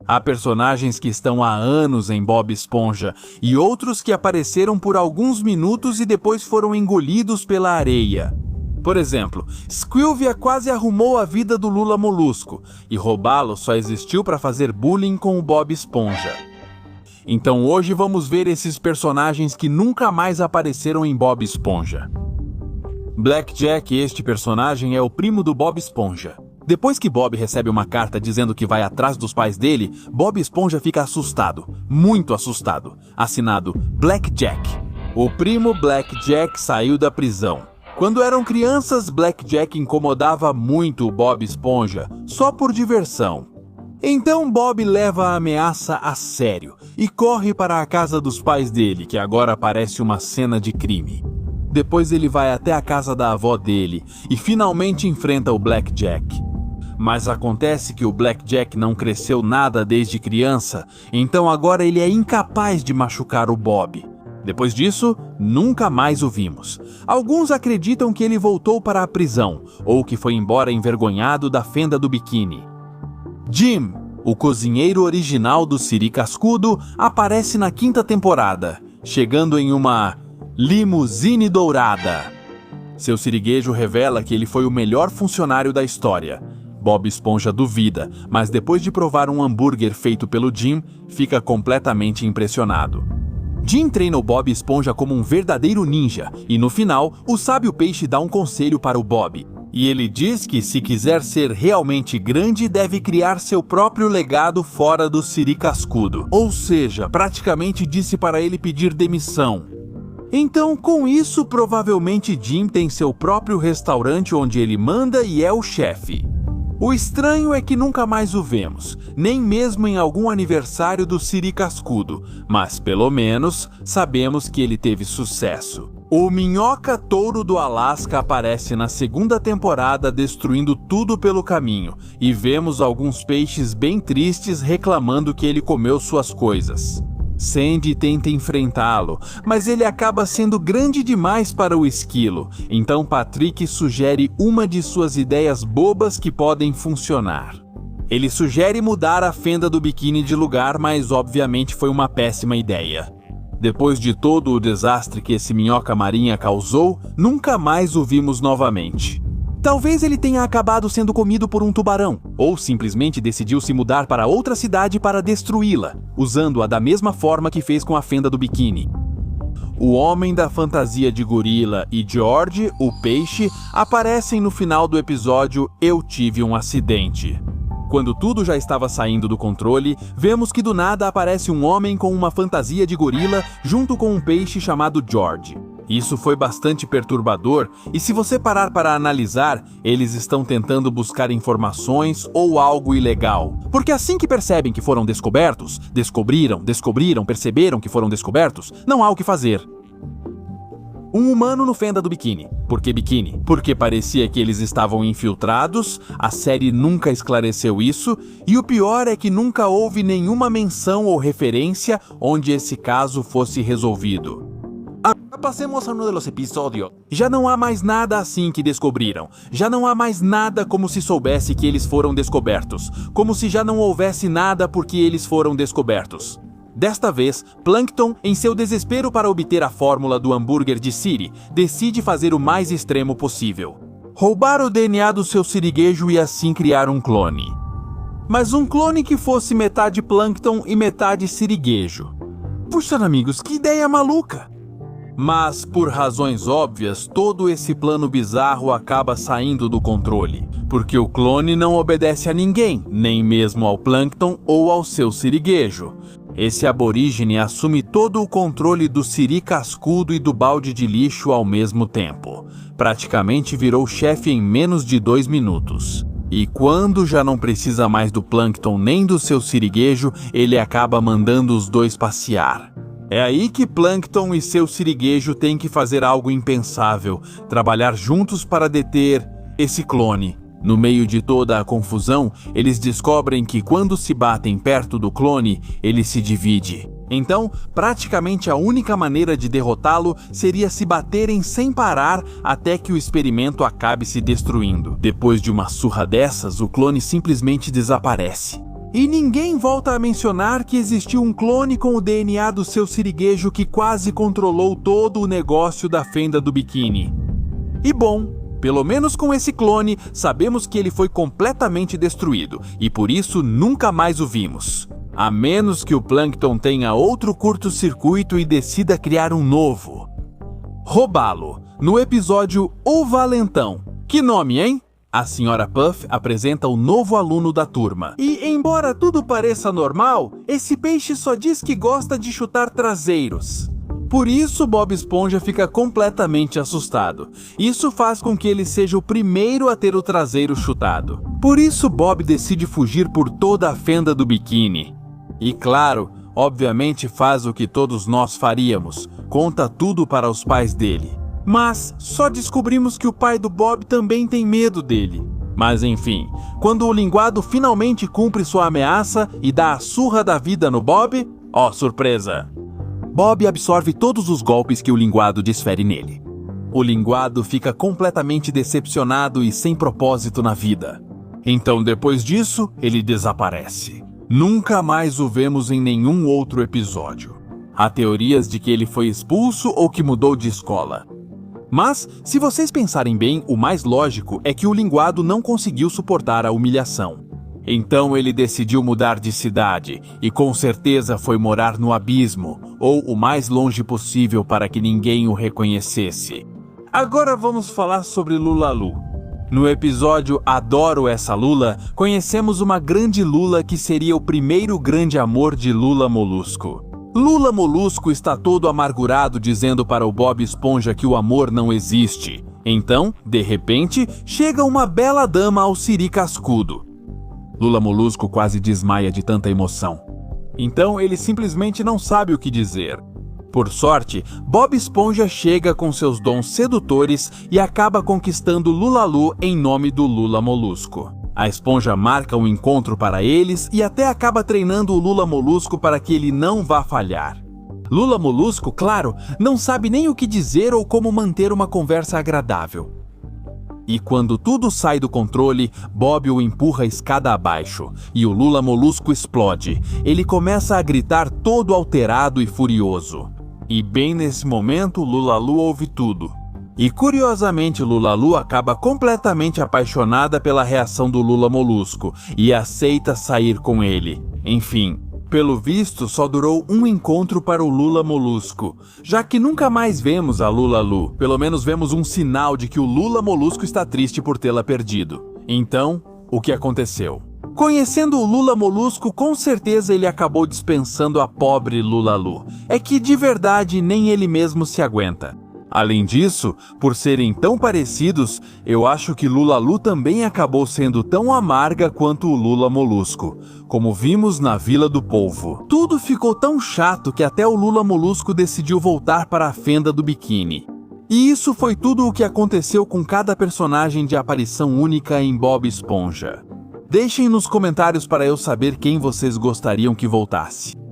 Há personagens que estão há anos em Bob Esponja e outros que apareceram por alguns minutos e depois foram engolidos pela areia. Por exemplo, Squilvia quase arrumou a vida do Lula Molusco e roubá-lo só existiu para fazer bullying com o Bob Esponja. Então hoje vamos ver esses personagens que nunca mais apareceram em Bob Esponja. Blackjack, este personagem, é o primo do Bob Esponja. Depois que Bob recebe uma carta dizendo que vai atrás dos pais dele, Bob Esponja fica assustado, muito assustado. Assinado Blackjack. O primo Blackjack saiu da prisão. Quando eram crianças, Blackjack incomodava muito o Bob Esponja, só por diversão. Então Bob leva a ameaça a sério e corre para a casa dos pais dele, que agora parece uma cena de crime. Depois ele vai até a casa da avó dele e finalmente enfrenta o Blackjack. Mas acontece que o Blackjack não cresceu nada desde criança, então agora ele é incapaz de machucar o Bob. Depois disso, nunca mais o vimos. Alguns acreditam que ele voltou para a prisão, ou que foi embora envergonhado da fenda do biquíni. Jim, o cozinheiro original do Siri Cascudo, aparece na 5ª temporada, chegando em uma limusine dourada. Seu siriguejo revela que ele foi o melhor funcionário da história. Bob Esponja duvida, mas depois de provar um hambúrguer feito pelo Jim, fica completamente impressionado. Jim treina o Bob Esponja como um verdadeiro ninja, e no final, o sábio peixe dá um conselho para o Bob. E ele diz que se quiser ser realmente grande, deve criar seu próprio legado fora do Siri Cascudo. Ou seja, praticamente disse para ele pedir demissão. Então, com isso, provavelmente Jim tem seu próprio restaurante onde ele manda e é o chefe. O estranho é que nunca mais o vemos, nem mesmo em algum aniversário do Siri Cascudo, mas pelo menos sabemos que ele teve sucesso. O Minhoca Touro do Alasca aparece na 2ª temporada destruindo tudo pelo caminho, e vemos alguns peixes bem tristes reclamando que ele comeu suas coisas. Sandy tenta enfrentá-lo, mas ele acaba sendo grande demais para o esquilo, então Patrick sugere uma de suas ideias bobas que podem funcionar. Ele sugere mudar a fenda do biquíni de lugar, mas obviamente foi uma péssima ideia. Depois de todo o desastre que esse minhoca marinha causou, nunca mais o vimos novamente. Talvez ele tenha acabado sendo comido por um tubarão, ou simplesmente decidiu se mudar para outra cidade para destruí-la, usando-a da mesma forma que fez com a fenda do biquíni. O Homem da Fantasia de Gorila e George, o peixe, aparecem no final do episódio Eu Tive um Acidente. Quando tudo já estava saindo do controle, vemos que do nada aparece um homem com uma fantasia de gorila junto com um peixe chamado George. Isso foi bastante perturbador, e se você parar para analisar, eles estão tentando buscar informações ou algo ilegal. Porque assim que percebem que foram descobertos, descobriram, perceberam que foram descobertos, não há o que fazer. Um humano no fenda do biquíni. Por que biquíni? Porque parecia que eles estavam infiltrados, a série nunca esclareceu isso, e o pior é que nunca houve nenhuma menção ou referência onde esse caso fosse resolvido. Passemos a um dos episódios. Já não há mais nada assim que descobriram. Já não há mais nada como se soubesse que eles foram descobertos. Como se já não houvesse nada porque eles foram descobertos. Desta vez, Plankton, em seu desespero para obter a fórmula do hambúrguer de Siri, decide fazer o mais extremo possível. Roubar o DNA do seu siriguejo e assim criar um clone. Mas um clone que fosse metade Plankton e metade siriguejo. Puxa, amigos, que ideia maluca! Mas, por razões óbvias, todo esse plano bizarro acaba saindo do controle, porque o clone não obedece a ninguém, nem mesmo ao Plankton ou ao seu siriguejo. Esse aborígene assume todo o controle do Siri Cascudo e do balde de lixo ao mesmo tempo. Praticamente virou chefe em menos de 2 minutos. E quando já não precisa mais do Plankton nem do seu siriguejo, ele acaba mandando os dois passear. É aí que Plankton e seu siriguejo têm que fazer algo impensável, trabalhar juntos para deter esse clone. No meio de toda a confusão, eles descobrem que quando se batem perto do clone, ele se divide. Então, praticamente a única maneira de derrotá-lo seria se baterem sem parar até que o experimento acabe se destruindo. Depois de uma surra dessas, o clone simplesmente desaparece. E ninguém volta a mencionar que existiu um clone com o DNA do seu siriguejo que quase controlou todo o negócio da fenda do biquíni. E bom, pelo menos com esse clone, sabemos que ele foi completamente destruído, e por isso nunca mais o vimos. A menos que o Plankton tenha outro curto-circuito e decida criar um novo. Roubá-lo, no episódio O Valentão. Que nome, hein? A Sra. Puff apresenta o novo aluno da turma. E, embora tudo pareça normal, esse peixe só diz que gosta de chutar traseiros. Por isso, Bob Esponja fica completamente assustado. Isso faz com que ele seja o primeiro a ter o traseiro chutado. Por isso, Bob decide fugir por toda a fenda do biquíni. E claro, obviamente faz o que todos nós faríamos, conta tudo para os pais dele. Mas só descobrimos que o pai do Bob também tem medo dele. Mas enfim, quando o linguado finalmente cumpre sua ameaça e dá a surra da vida no Bob, ó surpresa! Bob absorve todos os golpes que o linguado desfere nele. O linguado fica completamente decepcionado e sem propósito na vida. Então, depois disso, ele desaparece. Nunca mais o vemos em nenhum outro episódio. Há teorias de que ele foi expulso ou que mudou de escola. Mas, se vocês pensarem bem, o mais lógico é que o linguado não conseguiu suportar a humilhação. Então ele decidiu mudar de cidade e com certeza foi morar no abismo, ou o mais longe possível para que ninguém o reconhecesse. Agora vamos falar sobre Lula-Lu. No episódio Adoro Essa Lula, conhecemos uma grande Lula que seria o primeiro grande amor de Lula Molusco. Lula Molusco está todo amargurado dizendo para o Bob Esponja que o amor não existe. Então, de repente, chega uma bela dama ao siri cascudo. Lula Molusco quase desmaia de tanta emoção. Então ele simplesmente não sabe o que dizer. Por sorte, Bob Esponja chega com seus dons sedutores e acaba conquistando Lula-Lu em nome do Lula Molusco. A esponja marca um encontro para eles e até acaba treinando o Lula Molusco para que ele não vá falhar. Lula Molusco, claro, não sabe nem o que dizer ou como manter uma conversa agradável. E quando tudo sai do controle, Bob o empurra a escada abaixo e o Lula Molusco explode. Ele começa a gritar todo alterado e furioso. E bem nesse momento, Lula-Lu ouve tudo. E curiosamente, Lula-Lu acaba completamente apaixonada pela reação do Lula Molusco e aceita sair com ele. Enfim, pelo visto, só durou um encontro para o Lula Molusco, já que nunca mais vemos a Lula-Lu. Pelo menos vemos um sinal de que o Lula Molusco está triste por tê-la perdido. Então, o que aconteceu? Conhecendo o Lula Molusco, com certeza ele acabou dispensando a pobre Lula-Lu. É que de verdade nem ele mesmo se aguenta. Além disso, por serem tão parecidos, eu acho que Lula-Lu também acabou sendo tão amarga quanto o Lula Molusco, como vimos na Vila do Polvo. Tudo ficou tão chato que até o Lula Molusco decidiu voltar para a fenda do biquíni. E isso foi tudo o que aconteceu com cada personagem de aparição única em Bob Esponja. Deixem nos comentários para eu saber quem vocês gostariam que voltasse.